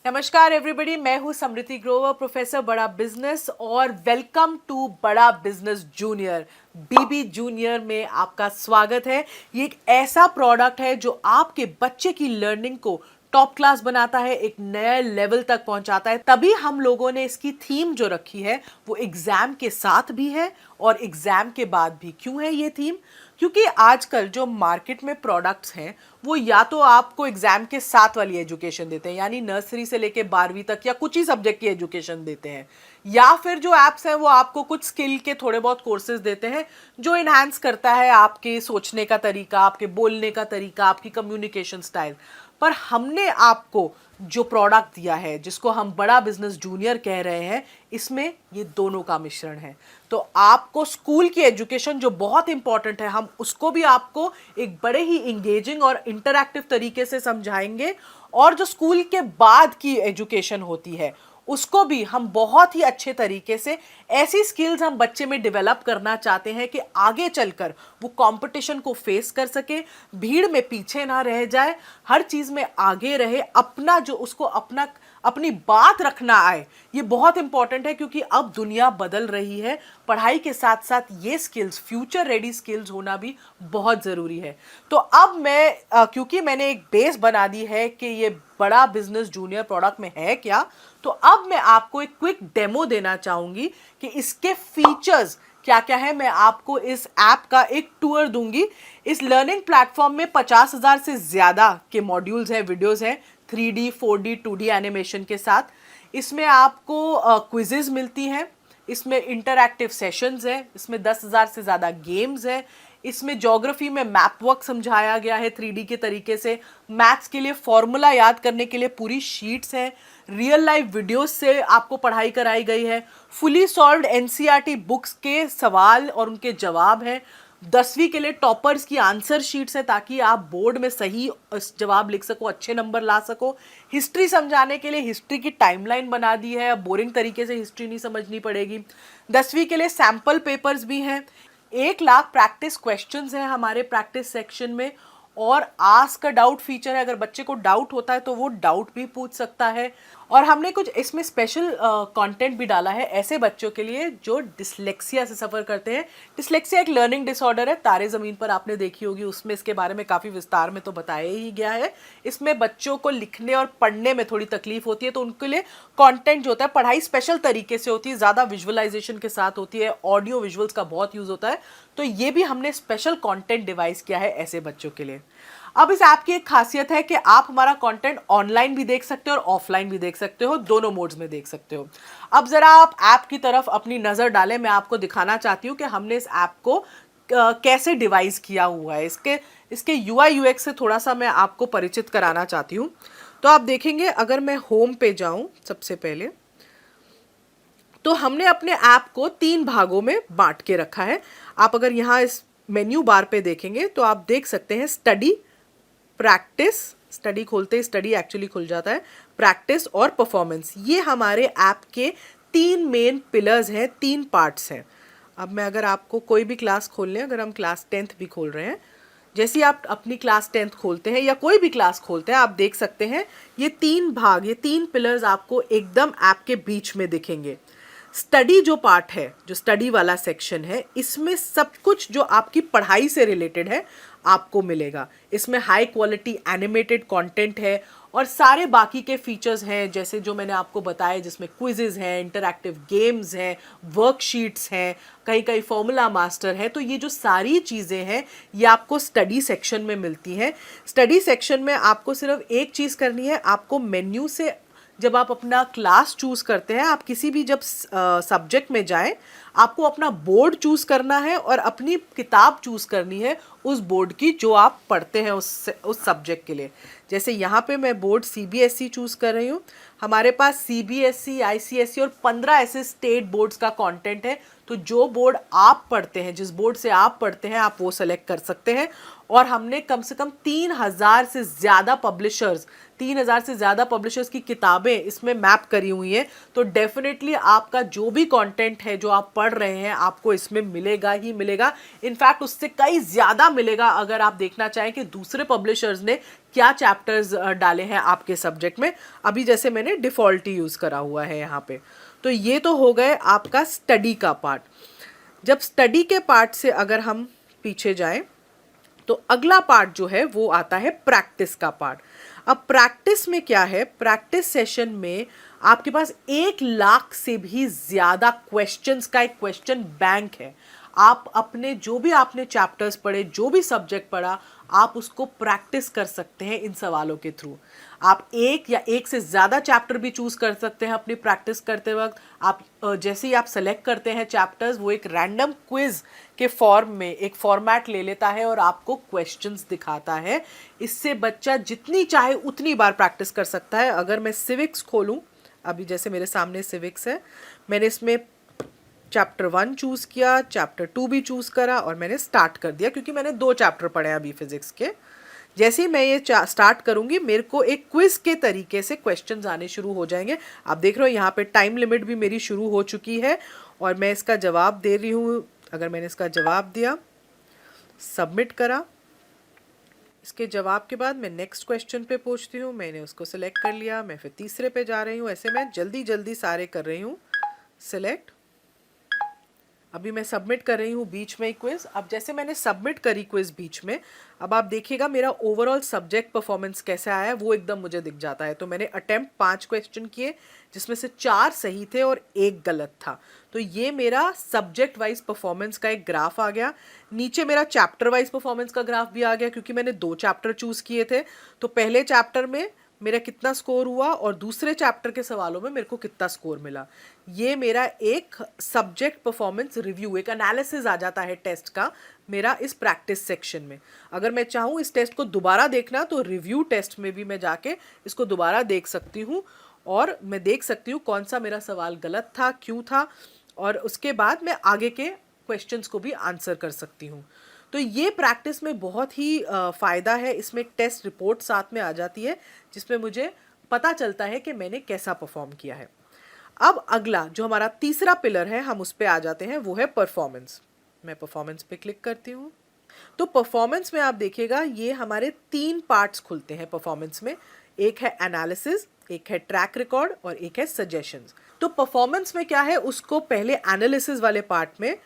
नमस्कार एवरीबॉडी, मैं हूं समृति ग्रोवर, प्रोफेसर बड़ा बिजनेस, और वेलकम टू बड़ा बिजनेस जूनियर। बीबी जूनियर में आपका स्वागत है। ये एक ऐसा प्रोडक्ट है जो आपके बच्चे की लर्निंग को टॉप क्लास बनाता है, एक नए लेवल तक पहुंचाता है। तभी हम लोगों ने इसकी थीम जो रखी है वो एग्जाम के साथ भी है और एग्जाम के बाद भी। क्यों है ये थीम? क्योंकि आजकल जो मार्केट में प्रोडक्ट्स हैं वो या तो आपको एग्जाम के साथ वाली एजुकेशन देते हैं, यानी नर्सरी से लेके 12वीं तक या कुछ ही सब्जेक्ट की एजुकेशन देते हैं, या फिर जो एप्स हैं वो आपको कुछ स्किल के थोड़े बहुत कोर्सेज देते हैं जो इन्हांस करता है आपके सोचने का तरीका, आपके बोलने का तरीका, आपकी कम्युनिकेशन स्टाइल। पर हमने आपको जो प्रोडक्ट दिया है, जिसको हम बड़ा बिजनेस जूनियर कह रहे हैं, इसमें ये दोनों का मिश्रण है। तो आपको स्कूल की एजुकेशन जो बहुत इंपॉर्टेंट है, हम उसको भी आपको एक बड़े ही इंगेजिंग और इंटरैक्टिव तरीके से समझाएंगे, और जो स्कूल के बाद की एजुकेशन होती है उसको भी हम बहुत ही अच्छे तरीके से, ऐसी स्किल्स हम बच्चे में डेवलप करना चाहते हैं कि आगे चलकर वो कंपटीशन को फेस कर सके, भीड़ में पीछे ना रह जाए, हर चीज में आगे रहे, अपना जो उसको अपनी बात रखना आए। ये बहुत इंपॉर्टेंट है क्योंकि अब दुनिया बदल रही है। पढ़ाई के साथ साथ ये स्किल्स, फ्यूचर रेडी स्किल्स होना भी बहुत ज़रूरी है। तो अब मैं क्योंकि मैंने एक बेस बना दी है कि ये बड़ा बिजनेस जूनियर प्रोडक्ट में है क्या, तो अब मैं आपको एक क्विक डेमो देना चाहूंगी कि इसके फीचर्स क्या क्या है। मैं आपको इस ऐप का एक टूर दूंगी। इस लर्निंग प्लेटफॉर्म में 50,000 से ज़्यादा के मॉड्यूल्स हैं, वीडियोस हैं, 3D 4D 2D एनिमेशन के साथ। इसमें आपको क्विजेज मिलती हैं, इसमें इंटरैक्टिव सेशंस हैं, इसमें 10,000 से ज़्यादा गेम्स हैं, इसमें ज्योग्राफी में मैप वर्क समझाया गया है 3D के तरीके से, मैथ्स के लिए फॉर्मूला याद करने के लिए पूरी शीट्स हैं, रियल लाइफ वीडियोस से आपको पढ़ाई कराई गई है, फुली सॉल्व्ड एनसीईआरटी बुक्स के सवाल और उनके जवाब हैं, 10वीं के लिए टॉपर्स की आंसर शीट्स है ताकि आप बोर्ड में सही जवाब लिख सको, अच्छे नंबर ला सको। हिस्ट्री समझाने के लिए हिस्ट्री की टाइमलाइन बना दी है, अब बोरिंग तरीके से हिस्ट्री नहीं समझनी पड़ेगी। 10वीं के लिए सैंपल पेपर्स भी हैं, 1 लाख प्रैक्टिस क्वेश्चंस हैं हमारे प्रैक्टिस सेक्शन में, और आस्क अ डाउट फीचर है। अगर बच्चे को डाउट होता है तो वो डाउट भी पूछ सकता है। और हमने कुछ इसमें स्पेशल कंटेंट भी डाला है ऐसे बच्चों के लिए जो डिसलेक्सिया से सफ़र करते हैं। डिसलेक्सिया एक लर्निंग डिसऑर्डर है, तारे ज़मीन पर आपने देखी होगी, उसमें इसके बारे में काफ़ी विस्तार में तो बताया ही गया है। इसमें बच्चों को लिखने और पढ़ने में थोड़ी तकलीफ होती है, तो उनके लिए कॉन्टेंट जो होता है, पढ़ाई स्पेशल तरीके से होती है, ज़्यादा विजुअलाइजेशन के साथ होती है, ऑडियो विजुअल्स का बहुत यूज़ होता है। तो ये भी हमने स्पेशल कॉन्टेंट डिवाइस किया है ऐसे बच्चों के लिए। अब इस ऐप की एक खासियत है कि आप हमारा कंटेंट ऑनलाइन भी देख सकते हो और ऑफलाइन भी देख सकते हो, दोनों मोड्स में देख सकते हो। अब जरा आप ऐप की तरफ अपनी नज़र डालें। मैं आपको दिखाना चाहती हूँ कि हमने इस ऐप को कैसे डिवाइस किया हुआ है। इसके यूआई यूएक्स से थोड़ा सा मैं आपको परिचित कराना चाहती हूँ। तो आप देखेंगे, अगर मैं होम पे जाऊँ सबसे पहले, तो हमने अपने ऐप को 3 भागों में बांट के रखा है। आप अगर यहाँ इस मेन्यू बार पे देखेंगे तो आप देख सकते हैं स्टडी, प्रैक्टिस, स्टडी खोलते ही स्टडी एक्चुअली खुल जाता है, प्रैक्टिस और परफॉर्मेंस। ये हमारे ऐप के 3 मेन पिलर्स हैं, 3 पार्ट्स हैं। अब मैं अगर आपको कोई भी क्लास खोल लें, अगर हम क्लास 10th भी खोल रहे हैं, जैसे ही आप अपनी क्लास 10th खोलते हैं या कोई भी क्लास खोलते हैं, आप देख सकते हैं ये 3 भाग, ये 3 पिलर्स आपको एकदम ऐप के बीच में दिखेंगे। स्टडी जो पार्ट है, जो स्टडी वाला सेक्शन है, इसमें सब कुछ जो आपकी पढ़ाई से रिलेटेड है आपको मिलेगा। इसमें हाई क्वालिटी एनिमेटेड कंटेंट है और सारे बाकी के फीचर्स हैं, जैसे जो मैंने आपको बताया, जिसमें क्विजेज हैं, इंटरैक्टिव गेम्स हैं, वर्कशीट्स हैं, कहीं कहीं फॉर्मूला मास्टर है। तो ये जो सारी चीज़ें हैं ये आपको स्टडी सेक्शन में मिलती हैं। स्टडी सेक्शन में आपको सिर्फ एक चीज़ करनी है, आपको मेन्यू से जब आप अपना क्लास चूज़ करते हैं, आप किसी भी जब सब्जेक्ट में जाएं, आपको अपना बोर्ड चूज़ करना है और अपनी किताब चूज़ करनी है उस बोर्ड की जो आप पढ़ते हैं उस सब्जेक्ट के लिए। जैसे यहाँ पे मैं बोर्ड सीबीएसई चूज़ कर रही हूँ। हमारे पास सीबीएसई, आईसीएसई और 15 ऐसे स्टेट बोर्ड्स का कंटेंट है। तो जो बोर्ड आप पढ़ते हैं, जिस बोर्ड से आप पढ़ते हैं, आप वो सेलेक्ट कर सकते हैं। और हमने कम से कम 3,000 से ज़्यादा पब्लिशर्स की किताबें इसमें मैप करी हुई हैं। तो डेफिनेटली आपका जो भी कंटेंट है जो आप पढ़ रहे हैं आपको इसमें मिलेगा ही मिलेगा। इनफैक्ट उससे कई ज़्यादा मिलेगा अगर आप देखना चाहें कि दूसरे पब्लिशर्स ने क्या चैप्टर्स डाले हैं आपके सब्जेक्ट में। अभी जैसे मैंने डिफ़ॉल्ट ही यूज़ करा हुआ है यहाँ पे। तो ये तो हो गए आपका स्टडी का पार्ट। जब स्टडी के पार्ट से अगर हम पीछे जाएं तो अगला पार्ट जो है वो आता है प्रैक्टिस का पार्ट। अब प्रैक्टिस में क्या है, प्रैक्टिस सेशन में आपके पास 1 लाख से भी ज़्यादा क्वेश्चंस का एक क्वेश्चन बैंक है। आप अपने जो भी आपने चैप्टर्स पढ़े, जो भी सब्जेक्ट पढ़ा, आप उसको प्रैक्टिस कर सकते हैं इन सवालों के थ्रू। आप एक या एक से ज़्यादा चैप्टर भी चूज़ कर सकते हैं अपनी प्रैक्टिस करते वक्त। आप जैसे ही आप सेलेक्ट करते हैं चैप्टर्स, वो एक रैंडम क्विज के फॉर्म में एक फॉर्मेट ले लेता है और आपको क्वेश्चंस दिखाता है। इससे बच्चा जितनी चाहे उतनी बार प्रैक्टिस कर सकता है। अगर मैं सिविक्स खोलूँ, अभी जैसे मेरे सामने सिविक्स है, मैंने इसमें चैप्टर 1 चूज़ किया, चैप्टर 2 भी चूज़ करा और मैंने स्टार्ट कर दिया, क्योंकि मैंने 2 चैप्टर पढ़े हैं अभी फिजिक्स के। जैसे ही मैं ये स्टार्ट करूँगी, मेरे को एक क्विज के तरीके से क्वेश्चंस आने शुरू हो जाएंगे। आप देख रहे हो यहाँ पे टाइम लिमिट भी मेरी शुरू हो चुकी है और मैं इसका जवाब दे रही हूँ। अगर मैंने इसका जवाब दिया, सबमिट करा, इसके जवाब के बाद मैं नेक्स्ट क्वेश्चन पे पहुँचती हूँ। मैंने उसको सिलेक्ट कर लिया, मैं फिर तीसरे पे जा रही हूँ। ऐसे मैं जल्दी जल्दी सारे कर रही हूँ सिलेक्ट। अभी मैं सबमिट कर रही हूँ बीच में ही क्विज। अब जैसे मैंने सबमिट करी क्विज बीच में, अब आप देखिएगा मेरा ओवरऑल सब्जेक्ट परफॉर्मेंस कैसे आया है वो एकदम मुझे दिख जाता है। तो मैंने अटेम्प्ट 5 क्वेश्चन किए, जिसमें से 4 सही थे और 1 गलत था। तो ये मेरा सब्जेक्ट वाइज परफॉर्मेंस का एक ग्राफ आ गया। नीचे मेरा चैप्टर वाइज परफॉर्मेंस का ग्राफ भी आ गया, क्योंकि मैंने 2 चैप्टर चूज़ किए थे। तो पहले चैप्टर में मेरा कितना स्कोर हुआ और दूसरे चैप्टर के सवालों में मेरे को कितना स्कोर मिला। ये मेरा एक सब्जेक्ट परफॉर्मेंस रिव्यू, एक एनालिसिस आ जाता है टेस्ट का मेरा इस प्रैक्टिस सेक्शन में। अगर मैं चाहूँ इस टेस्ट को दोबारा देखना, तो रिव्यू टेस्ट में भी मैं जाके इसको दोबारा देख सकती हूँ और मैं देख सकती हूँ कौन सा मेरा सवाल गलत था, क्यों था, और उसके बाद मैं आगे के क्वेश्चंस को भी आंसर कर सकती हूँ। तो ये प्रैक्टिस में बहुत ही फ़ायदा है। इसमें एक टेस्ट रिपोर्ट साथ में आ जाती है, जिसमें मुझे पता चलता है कि मैंने कैसा परफॉर्म किया है। अब अगला जो हमारा तीसरा पिलर है, हम उस पे आ जाते हैं, वो है परफॉर्मेंस। मैं परफॉर्मेंस पे क्लिक करती हूँ। तो परफॉर्मेंस में आप देखिएगा ये हमारे 3 पार्ट्स खुलते हैं परफॉर्मेंस में। एक है एनालिसिस, एक है ट्रैक रिकॉर्ड और एक है सजेशंस। तो परफॉर्मेंस में क्या है, उसको पहले एनालिसिस वाले पार्ट में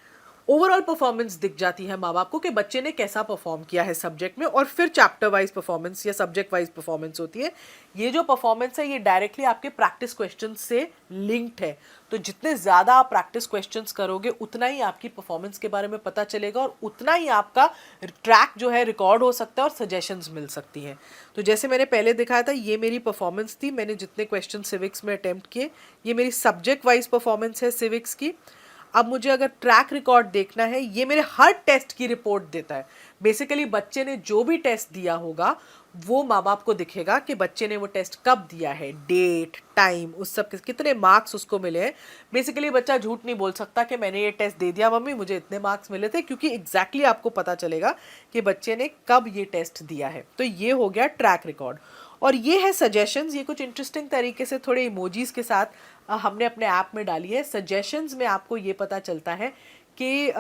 ओवरऑल परफॉर्मेंस दिख जाती है माँ बाप को कि बच्चे ने कैसा परफॉर्म किया है सब्जेक्ट में, और फिर चैप्टर वाइज परफॉर्मेंस या सब्जेक्ट वाइज परफॉर्मेंस होती है। ये जो परफॉर्मेंस है ये डायरेक्टली आपके प्रैक्टिस क्वेश्चन से लिंक्ड है। तो जितने ज़्यादा आप प्रैक्टिस क्वेश्चंस करोगे उतना ही आपकी परफॉर्मेंस के बारे में पता चलेगा और उतना ही आपका ट्रैक जो है रिकॉर्ड हो सकता है और सजेशंस मिल सकती हैं। तो जैसे मैंने पहले दिखाया था, ये मेरी परफॉर्मेंस थी। मैंने जितने क्वेश्चन सिविक्स में अटैम्प्ट किए, ये मेरी सब्जेक्ट वाइज परफॉर्मेंस है सिविक्स की। अब मुझे अगर ट्रैक रिकॉर्ड देखना है, ये मेरे हर टेस्ट की रिपोर्ट देता है। बेसिकली बच्चे ने जो भी टेस्ट दिया होगा वो माँ बाप को दिखेगा कि बच्चे ने वो टेस्ट कब दिया है, डेट, टाइम, उस सब कितने मार्क्स उसको मिले हैं। बेसिकली बच्चा झूठ नहीं बोल सकता कि मैंने ये टेस्ट दे दिया मम्मी, मुझे इतने मार्क्स मिले थे, क्योंकि एग्जैक्टली आपको पता चलेगा कि बच्चे ने कब ये टेस्ट दिया है। तो ये हो गया ट्रैक रिकॉर्ड। और ये है सजेशंस। ये कुछ इंटरेस्टिंग तरीके से थोड़े इमोजीज के साथ हमने अपने ऐप में डाली है। सजेशंस में आपको ये पता चलता है कि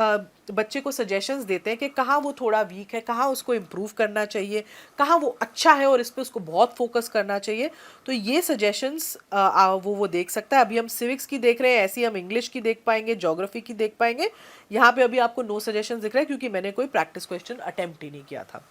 बच्चे को सजेशंस देते हैं कि कहाँ वो थोड़ा वीक है, कहाँ उसको इम्प्रूव करना चाहिए, कहाँ वो अच्छा है और इस पे उसको बहुत फोकस करना चाहिए। तो ये सजेशंस वो देख सकता है। अभी हम सिविक्स की देख रहे हैं, ऐसे ही हम इंग्लिश की देख पाएंगे, ज्योग्राफी की देख पाएंगे। यहाँ पे अभी आपको नो सजेशंस दिख रहा है क्योंकि मैंने कोई प्रैक्टिस क्वेश्चन अटेम्प्ट ही नहीं किया था।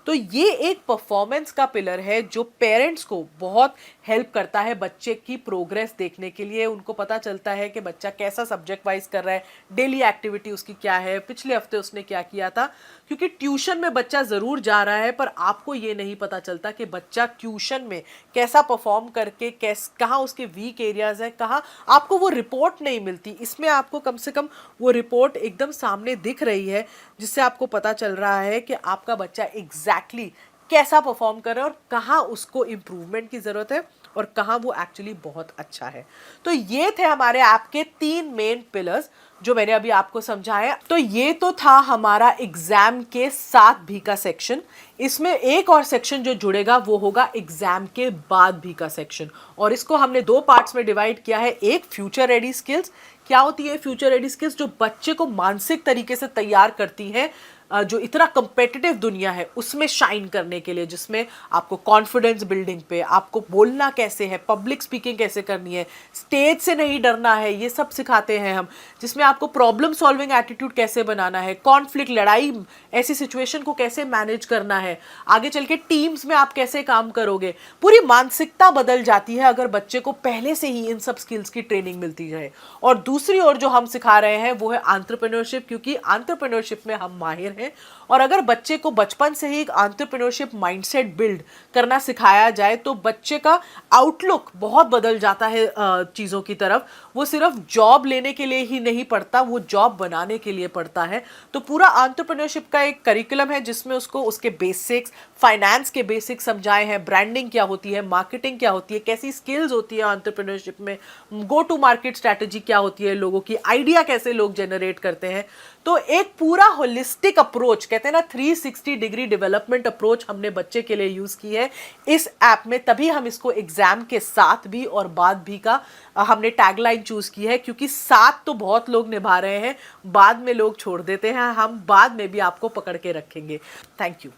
तो ये एक परफॉर्मेंस का पिलर है जो पेरेंट्स को बहुत हेल्प करता है बच्चे की प्रोग्रेस देखने के लिए। उनको पता चलता है कि बच्चा कैसा सब्जेक्ट वाइज कर रहा है, डेली एक्टिविटी उसकी क्या है, पिछले हफ्ते उसने क्या किया था। क्योंकि ट्यूशन में बच्चा ज़रूर जा रहा है, पर आपको ये नहीं पता चलता कि बच्चा ट्यूशन में कैसा परफॉर्म करके कहाँ उसके वीक एरियाज़ हैं, कहाँ आपको वो रिपोर्ट नहीं मिलती। इसमें आपको कम से कम वो रिपोर्ट एकदम सामने दिख रही है, जिससे आपको पता चल रहा है कि आपका बच्चा एग्जैक्टली कैसा परफॉर्म कर रहा है और कहाँ उसको इम्प्रूवमेंट की ज़रूरत है और कहाँ वो एक्चुअली बहुत अच्छा है। तो ये थे हमारे ऐप के 3 मेन पिलर्स जो मैंने अभी आपको समझाया। तो ये तो था हमारा एग्जाम के साथ भी का सेक्शन। इसमें एक और सेक्शन जो जुड़ेगा वो होगा एग्जाम के बाद भी का सेक्शन, और इसको हमने 2 पार्ट्स में डिवाइड किया है। एक फ्यूचर रेडी स्किल्स। क्या होती है फ्यूचर रेडी स्किल्स? जो बच्चे को मानसिक तरीके से तैयार करती हैं जो इतना कंपेटिटिव दुनिया है उसमें शाइन करने के लिए, जिसमें आपको कॉन्फिडेंस बिल्डिंग पे, आपको बोलना कैसे है, पब्लिक स्पीकिंग कैसे करनी है, स्टेज से नहीं डरना है, ये सब सिखाते हैं हम। जिसमें आपको प्रॉब्लम सॉल्विंग एटीट्यूड कैसे बनाना है, कॉन्फ्लिक्ट, लड़ाई, ऐसी सिचुएशन को कैसे मैनेज करना है, आगे चल के टीम्स में आप कैसे काम करोगे। पूरी मानसिकता बदल जाती है अगर बच्चे को पहले से ही इन सब स्किल्स की ट्रेनिंग मिलती जाए। और दूसरी ओर जो हम सिखा रहे हैं वो है एंटरप्रेन्योरशिप, क्योंकि एंटरप्रेन्योरशिप में हम माहिर हैं। और अगर बच्चे को बचपन से ही एक एंटरप्रेन्योरशिप माइंडसेट बिल्ड करना सिखाया जाए तो बच्चे का आउटलुक बहुत बदल जाता है चीज़ों की तरफ। वो सिर्फ जॉब लेने के लिए ही नहीं पढ़ता, वो जॉब बनाने के लिए पढ़ता है। तो पूरा एंटरप्रेन्योरशिप का एक करिकुलम है जिसमें उसको उसके बेसिक्स, फाइनेंस के बेसिक्स समझाए हैं, ब्रांडिंग क्या होती है, मार्केटिंग क्या होती है, कैसी स्किल्स होती है एंटरप्रेन्योरशिप में, गो टू मार्केट स्ट्रैटेजी क्या होती है, लोगों की आइडिया कैसे लोग जनरेट करते हैं। तो एक पूरा होलिस्टिक अप्रोच, कहते हैं ना 360 डिग्री डेवलपमेंट अप्रोच, हमने बच्चे के लिए यूज की है इस ऐप में। तभी हम इसको एग्जाम के साथ भी और बाद भी का हमने टैगलाइन चूज की है, क्योंकि साथ तो बहुत लोग निभा रहे हैं, बाद में लोग छोड़ देते हैं, हम बाद में भी आपको पकड़ के रखेंगे। Thank you.